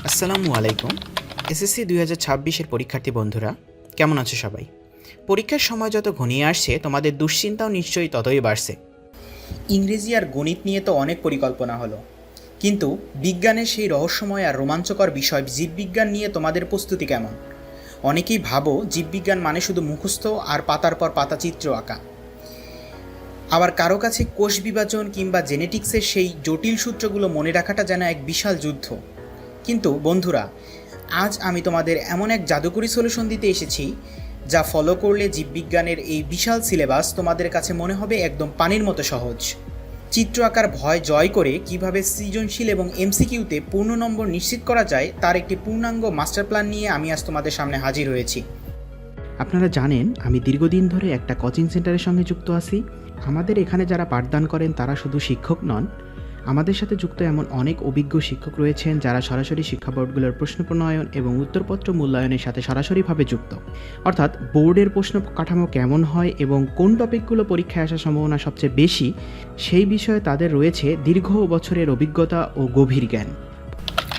আসসালামু আলাইকুম। এসএসসি 2026-এর পরীক্ষার্থী বন্ধুরা, কেমন আছো সবাই? পরীক্ষার সময় যত ঘনিয়ে আসছে তোমাদের দুশ্চিন্তাও নিশ্চয়ই ততই বাড়ছে। ইংরেজি আর গণিত নিয়ে তো অনেক পরিকল্পনা হলো, কিন্তু বিজ্ঞানের সেই রহস্যময় আর রোমাঞ্চকর বিষয় জীববিজ্ঞান নিয়ে তোমাদের প্রস্তুতি কেমন? অনেকেই ভাবো জীববিজ্ঞান মানে শুধু মুখস্থ আর পাতার পর পাতা চিত্র আঁকা। আবার কারো কাছে কোষ বিভাজন কিংবা জেনেটিক্সের সেই জটিল সূত্রগুলো মনে রাখাটা যেন এক বিশাল যুদ্ধ। কিন্তু বন্ধুরা, আজ আমি তোমাদের এমন এক জাদুকরী সলিউশন দিতে এসেছি যা ফলো করলে জীববিজ্ঞানের এই বিশাল সিলেবাস তোমাদের কাছে মনে হবে একদম পানির মতো সহজ। চিত্র আঁকার ভয় জয় করে কিভাবে সৃজনশীল এবং এমসিকিউতে পূর্ণ নম্বর নিশ্চিত করা যায় তার একটি পূর্ণাঙ্গ মাস্টার প্ল্যান নিয়ে আমি আজ তোমাদের সামনে হাজির হয়েছি। আপনারা জানেন, আমি দীর্ঘদিন ধরে একটা কোচিং সেন্টারের সঙ্গে যুক্ত আছি। আমাদের এখানে যারা পাঠদান করেন তারা শুধু শিক্ষক নন, আমাদের সাথে যুক্ত এমন অনেক অভিজ্ঞ শিক্ষক রয়েছেন যারা সরাসরি শিক্ষা বোর্ডগুলোর প্রশ্ন প্রণয়ন এবং উত্তরপত্র মূল্যায়নের সাথে সরাসরিভাবে যুক্ত। অর্থাৎ বোর্ডের প্রশ্ন কাঠামো কেমন হয় এবং কোন টপিকগুলো পরীক্ষায় আসার সম্ভাবনা সবচেয়ে বেশি, সেই বিষয়ে তাদের রয়েছে দীর্ঘ বছরের অভিজ্ঞতা ও গভীর জ্ঞান।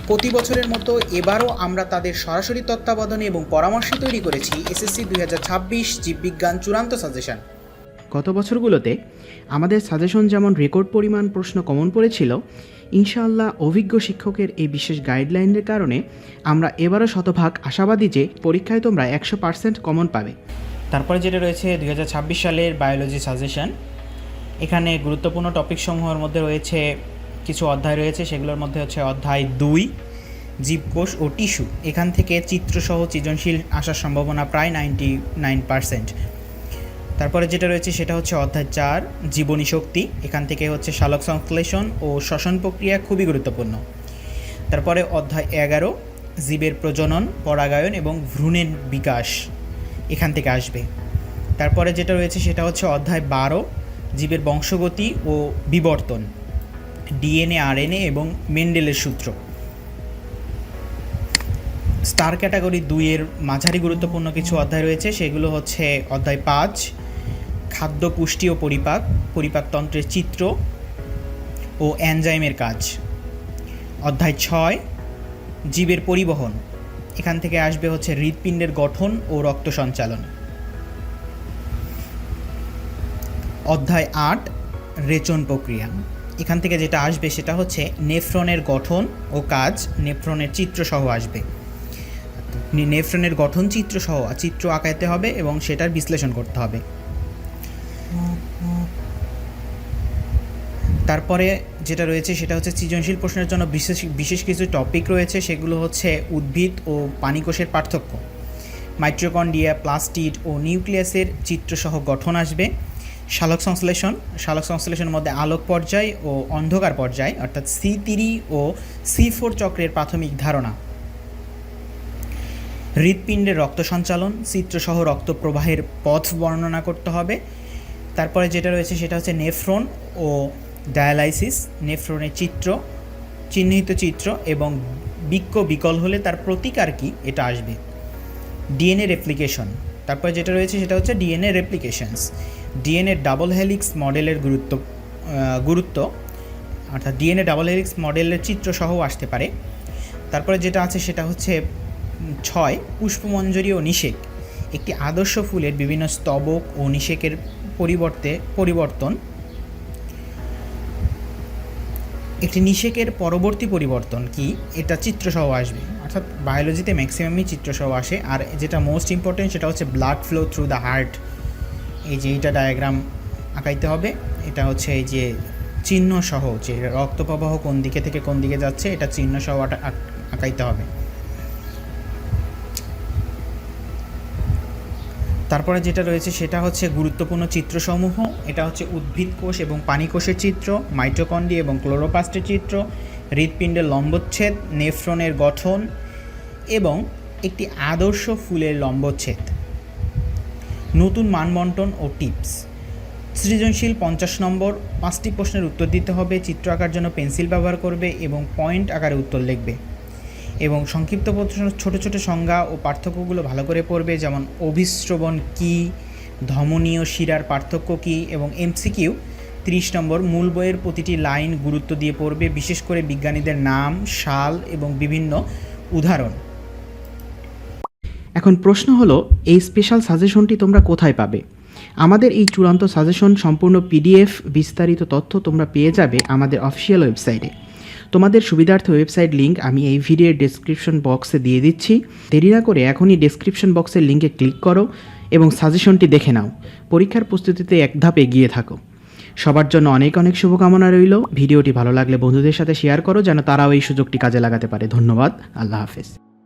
প্রতি বছরের মতো এবারও আমরা তাদের সরাসরি তত্ত্বাবধানে এবং পরামর্শে তৈরি করেছি এসএসসি 2026 জীববিজ্ঞান চূড়ান্ত সাজেশন। গত বছরগুলোতে আমাদের সাজেশন যেমন রেকর্ড পরিমাণ প্রশ্ন কমন পড়েছিল, ইনশাআল্লাহ অভিজ্ঞ শিক্ষকের এই বিশেষ গাইডলাইনের কারণে আমরা এবারও শতভাগ আশাবাদী যে পরীক্ষায় তোমরা 100% কমন পাবে। তারপরে যেটা রয়েছে 2026 সালের বায়োলজি সাজেশন। এখানে গুরুত্বপূর্ণ টপিকসমূহের মধ্যে রয়েছে কিছু অধ্যায় রয়েছে, সেগুলোর মধ্যে হচ্ছে অধ্যায় 2 জীবকোষ ও টিস্যু। এখান থেকে চিত্রসহ সৃজনশীল আসার সম্ভাবনা প্রায় 99%। তারপরে যেটা রয়েছে সেটা হচ্ছে অধ্যায় 4 জীবনী শক্তি। এখান থেকে হচ্ছে সালোক সংশ্লেষণ ও শ্বসন প্রক্রিয়া খুবই গুরুত্বপূর্ণ। তারপরে অধ্যায় 11 জীবের প্রজনন, পরাগায়ন এবং ভ্রূণের বিকাশ, এখান থেকে আসবে। তারপরে যেটা রয়েছে সেটা হচ্ছে অধ্যায় 12 জীবের বংশগতি ও বিবর্তন, ডিএনএ, আরএনএ এবং মেন্ডেলের সূত্র। স্টার ক্যাটাগরি 2-এর মাঝারি গুরুত্বপূর্ণ কিছু অধ্যায় রয়েছে, সেগুলো হচ্ছে অধ্যায় 5 খাদ্য, পুষ্টি ও পরিপাকতন্ত্রের চিত্র ও এনজাইমের কাজ। অধ্যায় 6 জীবের পরিবহন। এখান থেকে আসবে হচ্ছে হৃৎপিণ্ডের গঠন ও রক্ত সঞ্চালন। অধ্যায় 8 রেচন প্রক্রিয়া। এখান থেকে যেটা আসবে সেটা হচ্ছে নেফ্রনের গঠন ও কাজ, নেফ্রনের চিত্রসহ আসবে। নেফ্রনের গঠন চিত্র আঁকাইতে হবে এবং সেটার বিশ্লেষণ করতে হবে। তারপরে যেটা রয়েছে সেটা হচ্ছে সৃজনশীল প্রশ্নের জন্য বিশেষ কিছু টপিক রয়েছে, সেগুলো হচ্ছে উদ্ভিদ ও পানিকোষের পার্থক্য, মাইটোকন্ড্রিয়া, প্লাস্টিড ও নিউক্লিয়াসের চিত্রসহ গঠন আসবে। সালোক সংশ্লেষণের মধ্যে আলোক পর্যায় ও অন্ধকার পর্যায় অর্থাৎ C3 ও C4 চক্রের প্রাথমিক ধারণা। হৃৎপিণ্ডের রক্ত সঞ্চালন, চিত্রসহ রক্ত প্রবাহের পথ বর্ণনা করতে হবে। তারপরে যেটা রয়েছে সেটা হচ্ছে নেফ্রন ও ডায়ালাইসিস, নেফ্রনের চিহ্নিত চিত্র এবং বৃক্ক বিকল হলে তার প্রতিকার কী, এটা আসবে। DNA replication. তারপরে যেটা রয়েছে সেটা হচ্ছে ডিএনএ রেপ্লিকেশনস, ডিএনএ ডাবল হেলিক্স মডেলের গুরুত্ব অর্থাৎ ডিএনএ ডাবল হেলিক্স মডেলের চিত্রসহ আসতে পারে। তারপরে যেটা আছে সেটা হচ্ছে 6 পুষ্পমঞ্জরি ও নিষেক। একটি আদর্শ ফুলের বিভিন্ন স্তবক ও নিষেকের পরিবর্তন, একটি নিষেকের পরবর্তী পরিবর্তন কি, এটা চিত্রসহ আসবে। অর্থাৎ বায়োলজিতে ম্যাক্সিমামই চিত্রসহ আসে। আর যেটা মোস্ট ইম্পর্টেন্ট সেটা হচ্ছে blood flow through the heart. এই যে এইটা ডায়াগ্রাম আঁকাইতে হবে, এটা হচ্ছে এই যে চিহ্নসহ, যে রক্ত প্রবাহ কোন দিকে থেকে কোন দিকে যাচ্ছে, এটা চিহ্নসহ আঁকাইতে হবে। তারপরে যেটা রয়েছে সেটা হচ্ছে গুরুত্বপূর্ণ চিত্রসমূহ। এটা হচ্ছে উদ্ভিদ কোষ এবং পানি কোষের চিত্র, মাইটোকন্ড্রিয়া এবং ক্লোরোপ্লাস্টের চিত্র, হৃৎপিণ্ডের লম্বচ্ছেদ, নেফ্রনের গঠন এবং একটি আদর্শ ফুলের লম্বচ্ছেদ, নতুন মানবন্টন ও টিপস। সৃজনশীল 50 নম্বর, 5টি প্রশ্নের উত্তর দিতে হবে। চিত্র আঁকার জন্য পেন্সিল ব্যবহার করবে এবং পয়েন্ট আকারে উত্তর লিখবে এবং সংক্ষিপ্ত প্রশ্নের ছোটো ছোটো সংজ্ঞা ও পার্থক্যগুলো ভালো করে পড়বে, যেমন অভিস্রবণ কী, ধমনীয় শিরার পার্থক্য কী এবং এমসিকিউ 30 নম্বর। মূল বইয়ের প্রতিটি লাইন গুরুত্ব দিয়ে পড়বে, বিশেষ করে বিজ্ঞানীদের নাম, সাল এবং বিভিন্ন উদাহরণ। এখন প্রশ্ন হলো, এই স্পেশাল সাজেশনটি তোমরা কোথায় পাবে? আমাদের এই চূড়ান্ত সাজেশন সম্পূর্ণ পিডিএফ বিস্তারিত তথ্য তোমরা পেয়ে যাবে আমাদের অফিসিয়াল ওয়েবসাইটে। তোমাদের সুবিধার্থে ওয়েবসাইট লিঙ্ক আমি এই ভিডিওর ডেসক্রিপশন বক্সে দিয়ে দিচ্ছি। দেরি না করে এখনই ডেসক্রিপশন বক্সের লিঙ্কে ক্লিক করো এবং সাজেশনটি দেখে নাও। পরীক্ষার প্রস্তুতিতে এক ধাপ এগিয়ে থাকো। সবার জন্য অনেক অনেক শুভকামনা রইল। ভিডিওটি ভালো লাগলে বন্ধুদের সাথে শেয়ার করো যেন তারাও এই সুযোগটি কাজে লাগাতে পারে। ধন্যবাদ। আল্লাহ হাফেজ।